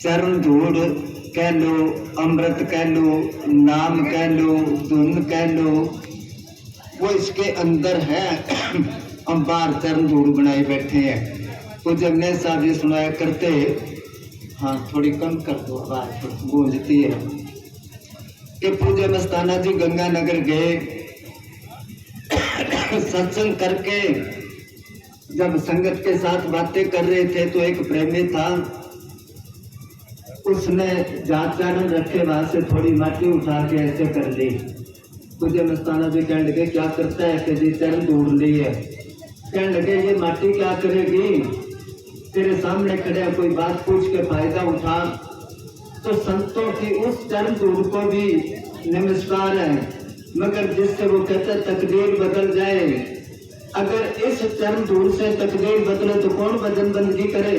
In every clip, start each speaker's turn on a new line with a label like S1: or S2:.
S1: चरण धूड़ कह लो, अमृत कह लो, नाम कह लो, धुन कह लो, वो इसके अंदर है। हम बाहर चरण धूड़ बनाए बैठे हैं। तो जब ने साहब ये सुनाया करते, हाँ थोड़ी कम कर दो, आवाज गूंजती है कि पूज्य मस्ताना जी गंगानगर गए, सत्संग करके जब संगत के साथ बातें कर रहे थे तो एक प्रेमी था, उसने जात चारण रखे, वहां से थोड़ी माटी उठा के ऐसे कर ली। पूज्य मस्ताना जी कहने लगे क्या करता है कि जी चरण धूड़ ली है। कहने लगे ये माटी क्या करेगी, तेरे सामने खड़े कोई बात पूछ के फायदा उठा। तो संतों की उस चरण धूड़ को भी नमस्कार है, मगर जिससे वो कहते तकदीर बदल जाए, अगर इस चरण धूड़ से तकदीर बदले तो कौन भजन बंदगी करे।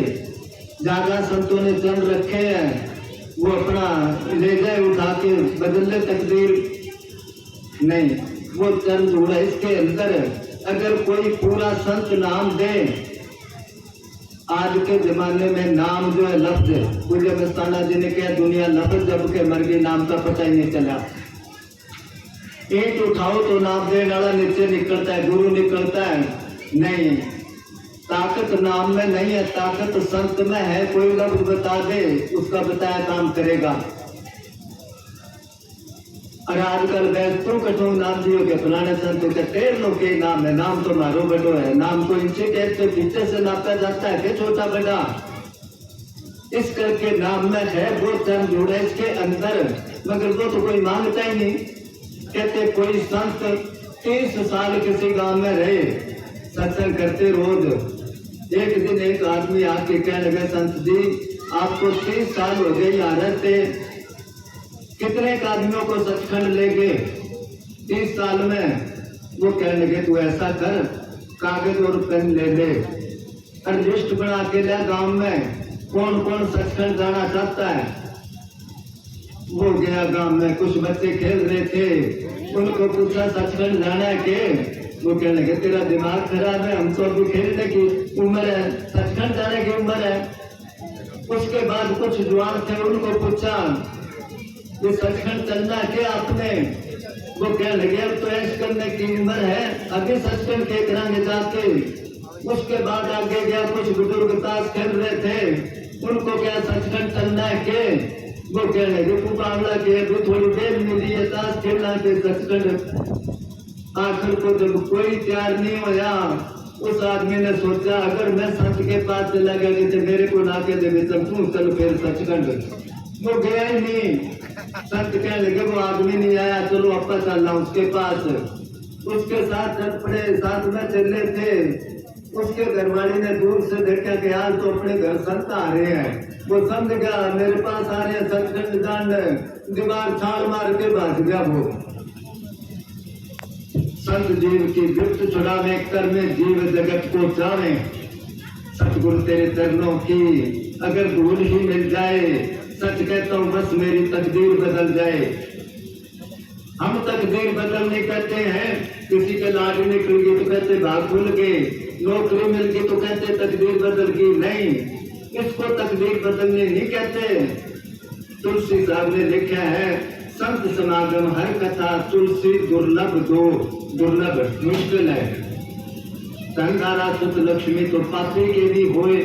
S1: जागा संतों ने चरण रखे हैं, वो अपना ले जाए उठा के बदल ले तकदीर नहीं, वो चरण धूड़ है इसके अंदर। अगर कोई पूरा संत नाम दे, आज के जमाने में नाम जो है लफ्ज, पूज्य मस्ताना जी ने कहा दुनिया लफ्ज जब के मर गई, नाम का पता ही नहीं चला। ईंट उठाओ तो नाम देने वाला नीचे निकलता है, गुरु निकलता है नहीं। ताकत नाम में नहीं है, ताकत संत में है। कोई लफ्ज बता दे, उसका बताया काम करेगा। और आजकल बैठो कठो नाम दियो के फलाने संत के 13 लोग के नाम है, नाम तो मारो बड़ो है, नाम को इंची टेप से पीछे से नापा जाता है कि छोटा बड़ा। इस करके नाम में है वो चरण जुड़े इसके अंदर, मगर वो तो कोई मांगता ही नहीं। कहते कोई संत 30 साल किसी गांव में रहे, सत्संग करते रोज। एक दिन एक आदमी आके कहने लगे संत जी आपको 30 साल हो गए यहाँ रहते, कितने आदमियों को सचखंड ले गए 30 साल में। वो कहने लगे तू ऐसा कर, कागज और पेन ले ले और लिस्ट बना के ले गांव में कौन कौन सचखंड जाना चाहता है। वो गया गांव में, कुछ बच्चे खेल रहे थे, उनको पूछा सचखंड जाना है के। वो कहने लगे तेरा दिमाग खराब है, हम तो अभी खेलने की उम्र है, सचखंड जाने की उम्र है। उसके बाद कुछ जवान थे, उनको पूछा ये सचखंड चलना है क्या आपने। वो कहने लगे अब तो ऐश करने की उम्र है, अभी सचखंड के करांगे जाके। उसके बाद आगे गया, कुछ बुजुर्ग ताश खेल रहे थे, उनको क्या सचखंड चलना है के। वो कहने लगे तू पागला के थोड़ी देर मिली है ताश खेलना के सचखंड। आखिर को जब कोई तैयार नहीं होया, उस आदमी ने सोचा अगर मैं संत के पास चला गया तो मेरे को ना के देवे तब तू चल फिर सचखंड। वो गया ही नहीं। संत कहने लगे वो आदमी नहीं आया, चलो अपा चलना उसके पास। उसके साथ चल पड़े, साथ में चले थे। उसके घरवाली ने दूर से देखा कि आज तो अपने घर संत आ रहे हैं। वो समझ गया मेरे पास आ रहे हैं सचखंड जान, दीवार छाल मार के भाग गया। वो संत जीव की गिफ्ट छुड़ावे, कर में जीव जगत को चावे। सतगुरु तेरे चरणों की अगर धूल ही मिल जाए, सच कहता हूँ बस मेरी तकदीर बदल जाए। हम तकदीर बदलने कहते हैं, किसी के लाड निकल गई तो कहते भाग खुल गए, नौकरी मिल गई तो कहते तकदीर बदल गई। नहीं, इसको तकदीर बदलने नहीं कहते। तुलसी साहब ने लिखा है संत समागम हर कथा तुलसी दुर्लभ दो, दुर्लभ मुश्किल है। संगारा सुत लक्ष्मी तो पापी के भी होए।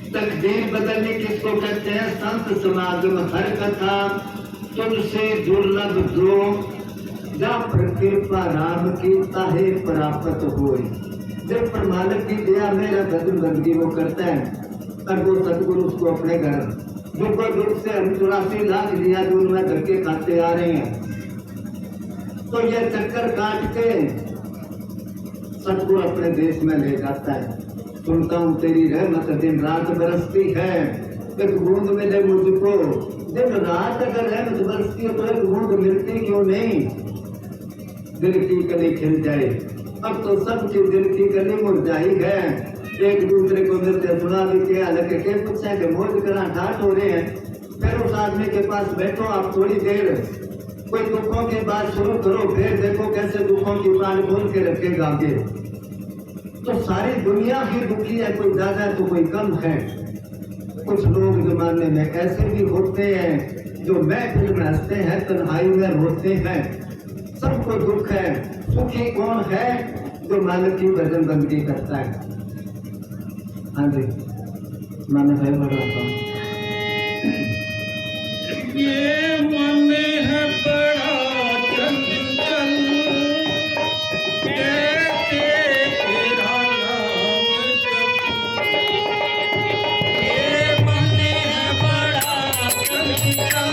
S1: तकदीर बदलने किसको कहते हैं? संत समागम हर कथा तुलसी दुर्लभ दो, जब कृपा राम की ताहे प्राप्त होए। जब पर मालिक की दया मेरा भजन बंदगी वो करता है, और वो सतगुरु उसको अपने घर दुख दुख से हम 84 लाख दिया दूर में धक्के खाते आ रहे हैं। तो ये चक्कर काट के सतगुरु अपने देश में ले जाता है। सुनता हूँ तेरी रहमत दिन रात बरसती है, एक बूंद मिले मुझको। दिन रात अगर रहमत बरसती है तो एक बूंद मिलती क्यों नहीं? दिल की कली खिल जाए। अब तो सबकी दिल की कली मुरझाई है। एक दूसरे को मिलते सुना भी के अलग के पूछा कि मौज करा ठाठ हो रहे हैं। फिर उस आदमी के पास बैठो आप थोड़ी देर, कोई दुखों की बात शुरू करो, फिर देखो कैसे दुखों की बात खोल के रखेगा आगे। तो सारी दुनिया ही दुखी है, कोई ज्यादा तो कोई कम है। कुछ लोग जमाने में ऐसे भी होते हैं जो महफिल में हंसते हैं, तन्हाई में रोते हैं। सबको दुख है। सुखी कौन है? जो मालिक की भजन बंदगी करता है। हाँ जी, मानव है बड़ा कौन?
S2: ये मन है बड़ा चंचल, कैसे तेरा नाम जपूं। ये मन है बड़ा चंचल,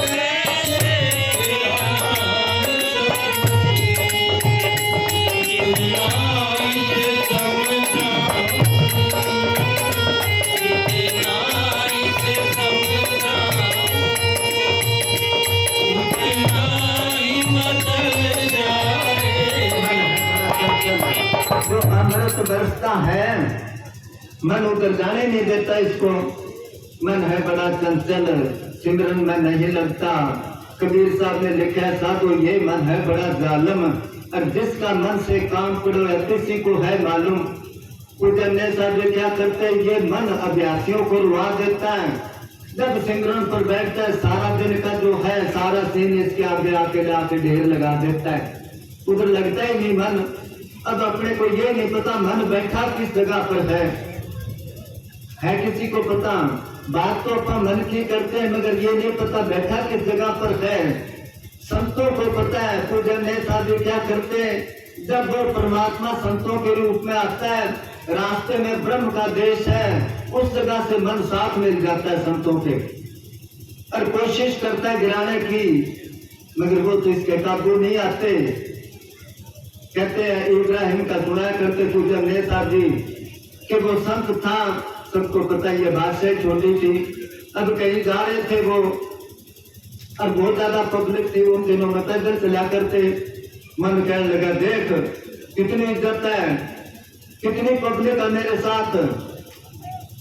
S2: कैसे तेरा नाम जपूं। जितना इसे समझाऊं, जितना इसे समझाऊं, उतना ही बदल जाए।
S1: जो अमृत बरसता है, मन उधर जाने नहीं देता इसको। मन है बड़ा चंचल, सिमरन में नहीं लगता। कबीर साहब ने लिखा है, साधु ये मन है बड़ा जालिम, और जिसका मन से काम करो है किसी को है मालूम। पूजन्य साहब ये क्या करते हैं? ये मन अभ्यासियों को रुआ देता है। जब सिमरन पर बैठता है, सारा दिन का जो है सारा सीन इसके आगे आके लाके ढेर लगा देता है। उधर लगता ही नहीं मन। अब अपने को ये नहीं पता मन बैठा किस जगह पर है किसी को पता? बात तो अपन मन की करते हैं, मगर ये नहीं पता बैठा किस जगह पर है। संतों को पता है। पूजन्य साधु क्या करते हैं? जब वो परमात्मा संतों के रूप में आता है, रास्ते में ब्रह्म का देश है, उस जगह से मन साफ मिल जाता है संतों के, और कोशिश करता है गिराने की, मगर वो तो इसके काबू नहीं आते। कहते हैं इब्राहिम का सुना करते पूजन्य साहब जी कि वो संत था, सबको पता ये बात से छोटी थी। अब कहीं जा रहे थे वो, और बहुत ज्यादा पब्लिक थी उन दिनों में, पैदल चला करते। मन कहने लगा, देख कितनी इज्जत है, कितनी पब्लिक है मेरे साथ।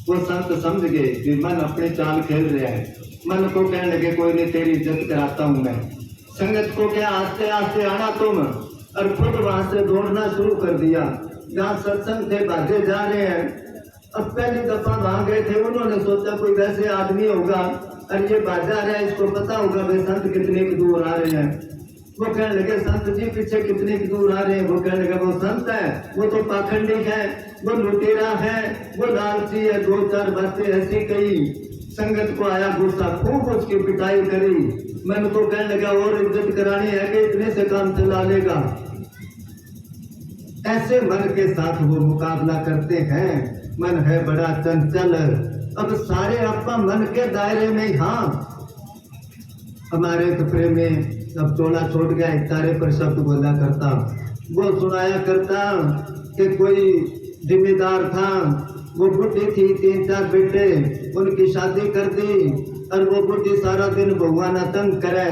S1: वो संत समझ गए कि मन अपनी चाल खेल रहा है। मन को कहने लगे, कोई नहीं तेरी इज्जत कराता हूं मैं। संगत को क्या आस्ते आस्ते आना तुम, और खुद वहां से दौड़ना शुरू कर दिया। जहाँ सत्संग थे भागे जा रहे हैं। अब पहली दफा वहां गए थे, उन्होंने सोचा कोई वैसे आदमी होगा, और ये भागा रहा है, इसको पता होगा वे संत कितने की दूर आ रहे हैं। वो कहने लगे, संत जी पीछे कितने की दूर आ रहे हैं? वो कहने लगे, वो संत है, वो तो पाखंडी है, वो लुटेरा है, वो लालची है। दो चार बातें ऐसी कही। संगत को आया गुस्सा, खूब उसकी पिटाई करी। मन को कहने लगा, और इज्जत करानी है कि इतने से काम चला लेगा? ऐसे मन के साथ वो मुकाबला करते हैं। मन है बड़ा चंचल। अब सारे अपना मन के दायरे में ही। हाँ, हमारे कपड़े में अब टोला छोड़ गया, एक तारे पर शब्द बोला करता। वो सुनाया करता कि कोई जिम्मेदार था, वो बुढ़ी थी, 3-4 बेटे, उनकी शादी कर दी, और वो बुढ़ी सारा दिन बहुआ न तंग करे।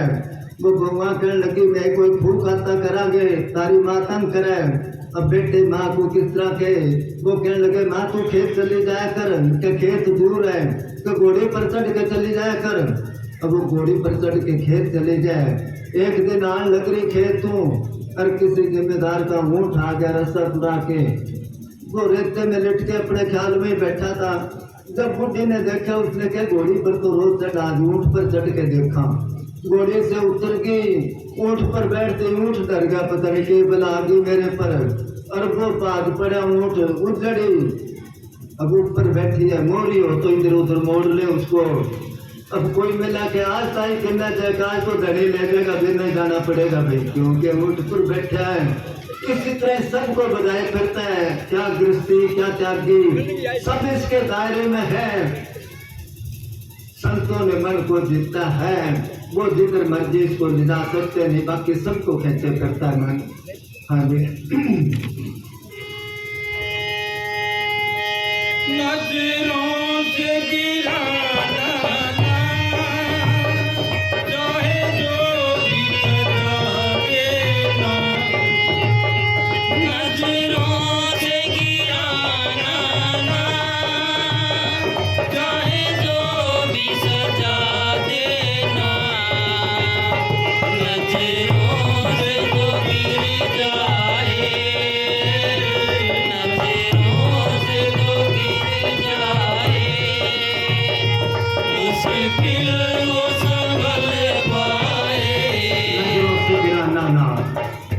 S1: वो बहुआ कहने लगी, मैं कोई भूख आता करांगे, तारी माँ तंग करे। अब बेटे माँ को किस तरह के? वो कहने लगे, माँ तू खेत चली जाया कर, के खेत दूर है, तो घोड़ी पर चढ़ के चली जाया कर। अब वो घोड़ी पर चढ़ के खेत चले जाए। एक दिन आन लग रही खेत तू, और किसी जिम्मेदार का ऊँट आ गया रस्सा तुड़ा के। वो रेते में लिट के अपने ख्याल में बैठा था। जब बुढ़ी ने देखा, उसने कहा घोड़ी पर तो रोज चढ़ा, आज ऊँट पर चढ़ के देखा। घोड़ी से उतर गई, ऊँट पर बैठते ऊँट डर गया, पता नहीं कि बला आ गई मेरे पर, और वो भाग पड़ा, ऊँट उजड़ी। अब ऊपर बैठी है, मोरी हो तो इधर उधर मोड़ ले उसको। अब कोई मिला के आज ताई कहना चाहे, आज तो धनी ले जाएगा, फिर नहीं जाना पड़ेगा भाई, क्योंकि ऊँट पर बैठा है। इसी तरह सबको बजाय करता है, क्या गृहस्थी क्या त्यागी, सब इसके दायरे में है। संतों ने मन को जीता है, वो जिधर मर्जी इसको ले जा सकते नहीं, बाकी सबको खींचे करता है मन। हाँ जी।
S2: नजरों से गिराना चाहे जो भी सजा देना, नजरों से गिराना चाहे जो भी सजा देना, नजरों से जो गिर जाए, नजरों से जो गिर जाए,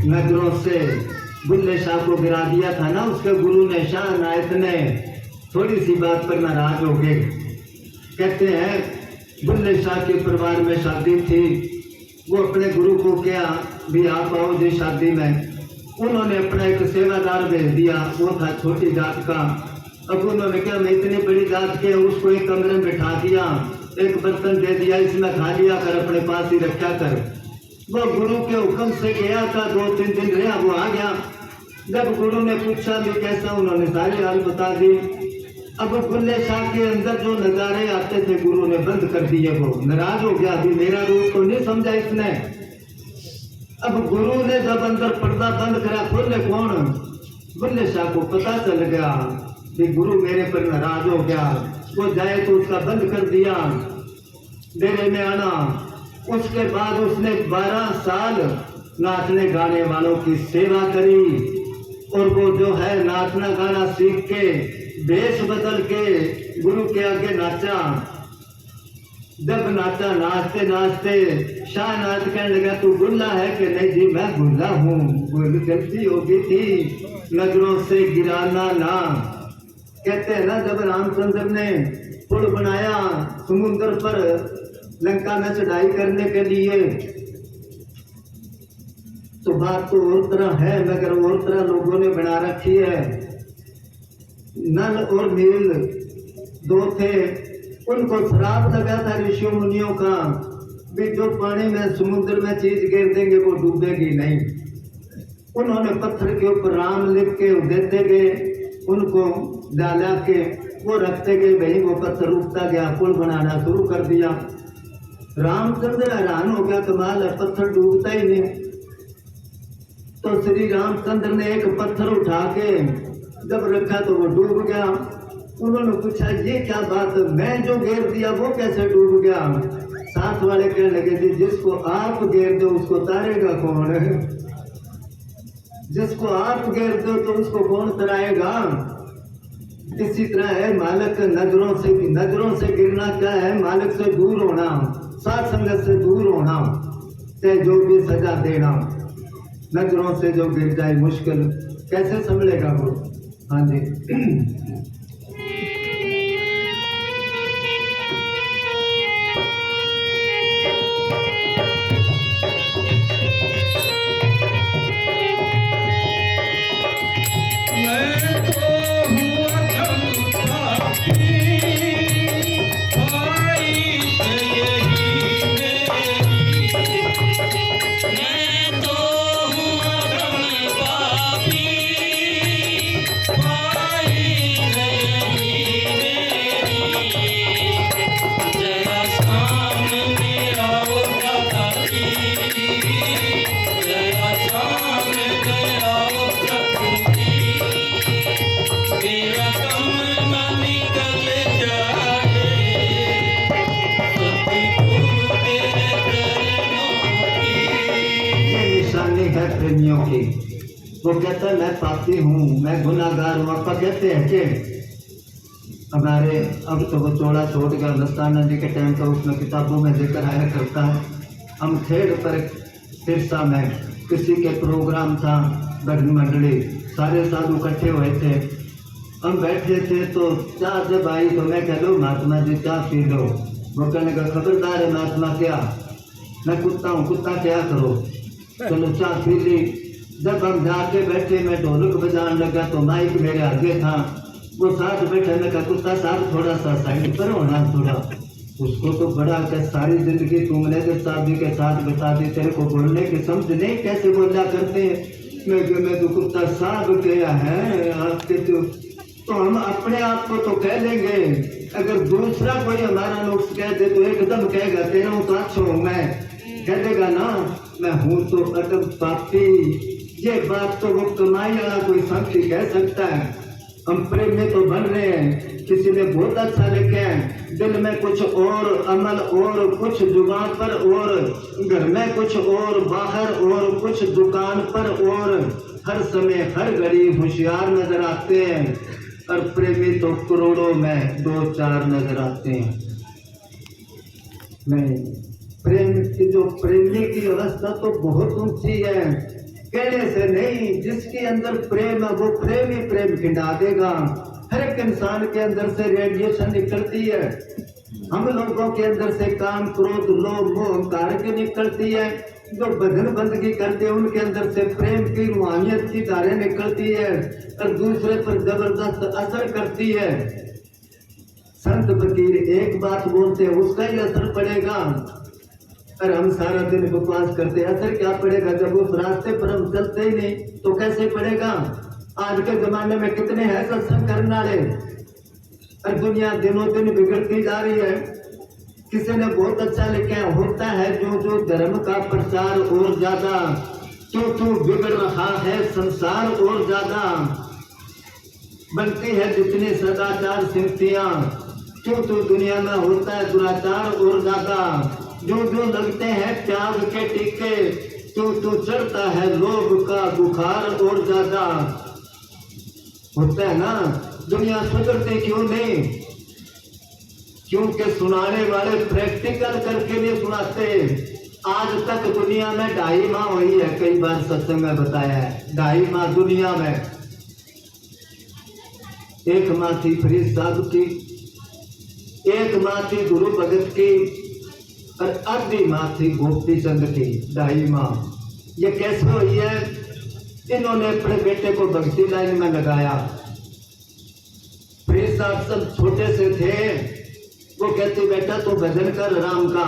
S1: नजरों से बुल्ले शाह को गिरा दिया था ना, उसके गुरु ने, शाह नायक ने, थोड़ी सी बात पर नाराज हो गए। कहते हैं बुल्ले शाह के परिवार में शादी थी, वो अपने गुरु को क्या भी आप आओ जी शादी में। उन्होंने अपना एक सेवादार भेज दिया, वो था छोटी जात का। अब उन्होंने क्या, मैं इतनी बड़ी जात के, उसको एक कमरे में बिठा दिया, एक बर्तन दे दिया, इसमें खा लिया कर, अपने पास ही रखा कर। वो गुरु के हुक्म से गया था, 2-3 दिन रहा, वो आ गया। जब गुरु ने पूछा भी कैसा, उन्होंने सारी हाल बता दी। अब बुल्ले शाह के अंदर जो नजारे आते थे गुरु ने बंद कर दिए। वो नाराज हो गया, अभी मेरा रूप तो नहीं समझा इसने। अब गुरु ने जब अंदर पर्दा बंद करा, खोले कौन? बुल्ले शाह को पता चल गया कि गुरु मेरे पर नाराज हो गया। वो जाए तो उसका बंद कर दिया डेरे में आना। उसके बाद उसने 12 साल नाचने गाने वालों की सेवा करी, और वो जो है नाचना गाना सीख के वेश बदल के गुरु के आगे नाचा। जब नाचा, नाचते नाचते शाहनाद कहने लगा, तू गुल्ला है कि नहीं? जी मैं गुल्ला हूँ। बोल गलती हो गई थी, नजरों से गिराना ना। कहते हैं ना, जब रामचंद्र ने पुल बनाया समुद्र पर लंका में चढ़ाई करने के लिए, तो बात तो और तरह है, मगर और तरह लोगों ने बना रखी है। नल और नील 2 थे, उनको श्राप लगा था ऋषियों मुनियों का भी जो पानी में समुद्र में चीज गिर देंगे वो डूबेगी नहीं। उन्होंने पत्थर के ऊपर राम लिख के देते गए, उनको डाला के वो रखते गए, वही वो पत्थर उगता गया, पुल बनाना शुरू कर दिया। रामचंद्र हैरान हो गया, कमाल है, पत्थर डूबता ही नहीं। तो श्री रामचंद्र ने एक पत्थर उठा के जब रखा तो वो डूब गया। उन्होंने पूछा, ये क्या बात, मैं जो घेर दिया वो कैसे डूब गया? साथ वाले कहने लगे, जी जिसको आप घेर दो उसको तारेगा कौन? जिसको आप घेर दो तो उसको कौन तराएगा? इसी तरह है मालिक, नजरों से गिरना क्या है? मालिक से दूर होना, साथ संगत से दूर होना, चाहे जो भी सजा देना। नजरों से जो गिर जाए मुश्किल, कैसे संभलेगा वो? हाँ जी। प्रेमियों की वो कहता है मैं पापी हूँ, मैं गुनाहगार हूँ। आपा कहते हैं कि हमारे अब तो वो चौड़ा छोड़ गया, दस्ताना जी के टाइम का उसमें किताबों में जिक्र आया करता है। हम खेड़ पर सिरसा में किसी के प्रोग्राम था, भजन मंडली, सारे साधु इकट्ठे हुए थे। हम बैठे थे तो चाह जब आई तो मैं कह लो महात्मा जी चाह पी लो। वो कहने का खबरदार है महात्मा, क्या मैं कुत्ता हूँ, कुत्ता क्या करो, चलो चाह पी ली। जब हम जाके बैठे मैं ढोलक बजाने लगा तो माइक मेरे आगे था, वो साथ बैठे, मैं कहा कुत्ता साहब थोड़ा सा साइड पर होना थोड़ा। उसको तो बड़ा कि सारी जिंदगी तुमने तो शादी के साथ बता दी, तेरे को बोलने की समझ नहीं, कैसे बोला करते हैं। मैं तो कुत्ता साहब क्या है आपके तो हम अपने आप को तो कह लेंगे, अगर दूसरा कोई हमारा नुक्स कह दे तो एकदम कहेगा तेरा हूँ तो अच्छा हूँ मैं, कह देगा ना मैं हूँ तो अटल पापी। ये बात तो वो कमाई वाला कोई संत ही कह सकता है। हम प्रेम में तो बन रहे हैं, किसी ने बहुत अच्छा लिखे हैं, दिल में कुछ और, अमल और, कुछ जुबान पर और, घर में कुछ और, बाहर और, कुछ दुकान पर और, हर समय हर घड़ी होशियार नजर आते हैं, और प्रेमी तो करोड़ों में 2-4 नजर आते हैं। नहीं, प्रेम की जो प्रेमी की अवस्था तो बहुत ऊंची है कहने से नहीं, जिसके अंदर प्रेम है वो प्रेम ही प्रेम खिंडा देगा। हर एक इंसान के अंदर से रेडिएशन निकलती है। हम लोगों के अंदर से काम, क्रोध, लोभ, मोह, अहंकार की निकलती है। जो बदन बंदगी करते हैं उनके अंदर से प्रेम की, रूहानियत की धारें निकलती है और दूसरे पर जबरदस्त असर करती है। संत फकीर एक बात बोलते हैं उसका ही असर पड़ेगा, और हम सारा दिन उपवास करते हैं, असर क्या पड़ेगा? जब उस रास्ते पर हम चलते ही नहीं तो कैसे पड़ेगा? आज के जमाने में कितने हैं सत्संग करने वाले, और दुनिया दिनों दिन बिगड़ती जा रही है। किसी ने बहुत अच्छा लिखा है, होता है जो जो धर्म का प्रचार और ज्यादा, क्यों बिगड़ रहा है संसार और ज्यादा। बनती है जितनी सदाचार सिमतियां, क्यों दुनिया में होता है दुराचार और ज्यादा। जो लगते हैं त्याग के टीके, क्यों चढ़ता है लोभ का बुखार और ज्यादा। होता है ना, दुनिया सुधरती क्यों नहीं? क्योंकि सुनाने वाले प्रैक्टिकल करके नहीं सुनाते। आज तक दुनिया में 2.5 माह हुई है, कई बार सत्संग में बताया है, 2.5 माह दुनिया में। 1 माह थी फरीद साहब की, 1 माह थी गुरु भगत की, और आधी माह थी गोपी चंद की। 2.5 माह ये कैसे हुई है? इन्होंने अपने बेटे को भक्ति लाइन में लगाया। फरीद साहब सब छोटे से थे, वो कहते बेटा तू भजन कर राम का,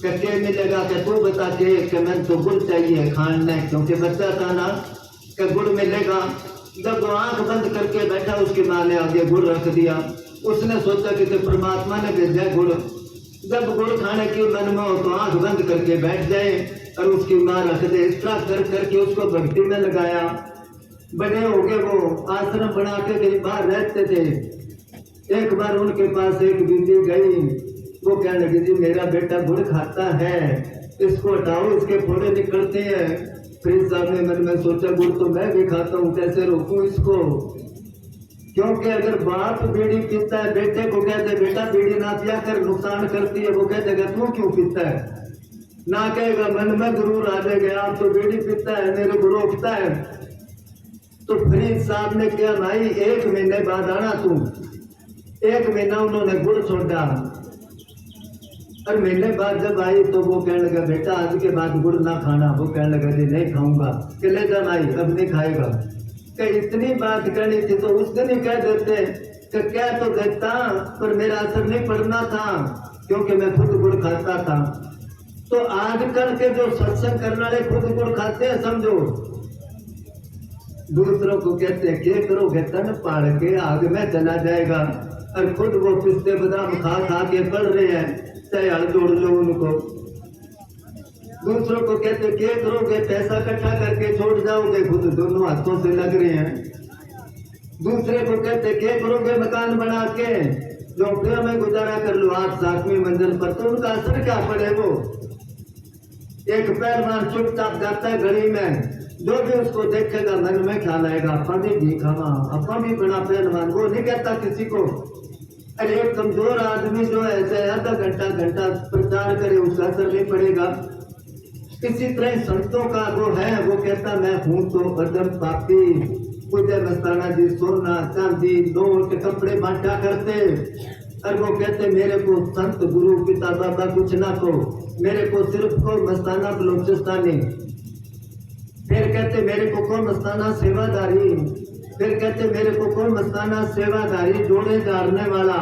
S1: क्या मिलेगा? क्या तू बता के मैं तो गुड़ चाहिए खाने, क्योंकि बच्चा था ना, क्या गुड़ मिलेगा? जब वो आंख बंद करके बैठा उसकी माँ ने आगे गुड़ रख दिया। उसने सोचा कि तो परमात्मा ने भेजा गुड़। जब गुड़ खाने की मन में हो तो आंख बंद करके बैठ जाए और उसकी माँ रख दे। इस तरह कर करके उसको भक्ति में लगाया। बड़े हो गए, वो आश्रम बना के कहीं बाहर रहते थे। एक बार उनके पास एक बीवी गई, वो कहने लगी जी मेरा बेटा गुड़ खाता है, इसको हटाओ, इसके फोड़े निकलते हैं। फिर साहब ने मन में सोचा गुड़ तो मैं भी खाता हूँ, कैसे रोकूं इसको? क्योंकि अगर बाप बीड़ी पीता है, बेटे को कहते बेटा बीड़ी ना पिया कर, नुकसान करती है, वो कहते तू क्यों पीता है? ना कहेगा, मन में जरूर आ जाएगा आप तो बीड़ी पीता है, मेरे को रोकता है। तो फरीद साहब ने क्या भाई 1 महीने बाद आना तू। 1 महीना उन्होंने गुड़ छोड़ा, और महीने बाद जब आई तो वो कहने लगा बेटा आज के बाद गुड़ ना खाना। वो कहने लगा जी नहीं खाऊंगा। कि ले जा भाई अब नहीं खाएगा। कि इतनी बात करनी थी तो उस दिन ही कह देते कि क्या तो देता, पर मेरा असर नहीं पड़ना था, क्योंकि मैं खुद गुड़ खाता था। तो आजकल के जो सत्संग करने वाले खुद गुड़ खाते हैं, समझो। दूसरों को कहते हैं क्या करोगे, तन पाड़ के आग में चला जाएगा, और खुद वो पिस्ते बादाम खा खा के पड़ रहे हैं, चाहे हल जोड़ लो उनको। दूसरों को कहते क्या करोगे, पैसा इकट्ठा करके छोड़ जाओगे, खुद दोनों हाथों से लग रहे हैं। दूसरे को कहते क्या करोगे, मकान बना के झोपड़ियों में गुजारा कर लो 8-7वीं मंजिल पर, तो उनका असर क्या पड़े? वो एक पहलवान चुपचाप जाता है गली में, जो भी उसको देखेगा मन में ख्याल आएगा अपा भी खावा, अपा भी बना पहलवान। वो नहीं कहता किसी को। अरे एक कमजोर आदमी जो है चाहे आधा घंटा प्रचार करे, उसका असर नहीं पड़ेगा। इसी तरह संतों का जो है वो कहता मैं हूं तो अदम पापी। पूज्य मस्ताना जी सोना चांदी नोट कपड़े बांटा करते, और वो कहते मेरे को संत गुरु पिता बाबा कुछ ना को, मेरे को सिर्फ को मस्ताना बलोचिस्तानी। फिर कहते मेरे को मस्ताना सेवादारी। फिर कहते मेरे को मस्ताना सेवादारी जोड़े जारने वाला।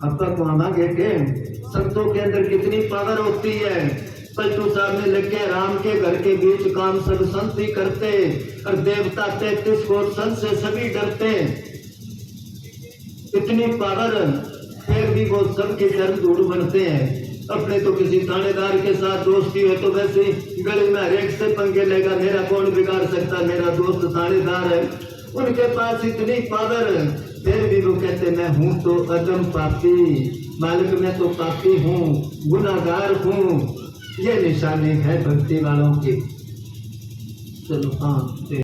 S1: अब तक वहां के संतों के अंदर कितनी पावर होती है। पलटू साहब ने लगे राम के घर के बीच काम सब संत ही करते, और देवता 33 कोट संत से सभी डरते। इतनी पावर, फिर भी वो सबके चरण धूल बनते हैं। अपने तो किसी थानेदार के साथ दोस्ती है तो वैसे गली में हरेक से पंगे लेगा, मेरा कौन बिगाड़ सकता, मेरा दोस्त थानेदार है। उनके पास इतनी पावर, फिर भी वो कहते मैं हूं तो अदम पापी, मालिक मैं तो पापी हूँ, गुनाहगार हूँ। ये निशानी है भक्ति वालों की। चलो हाँ।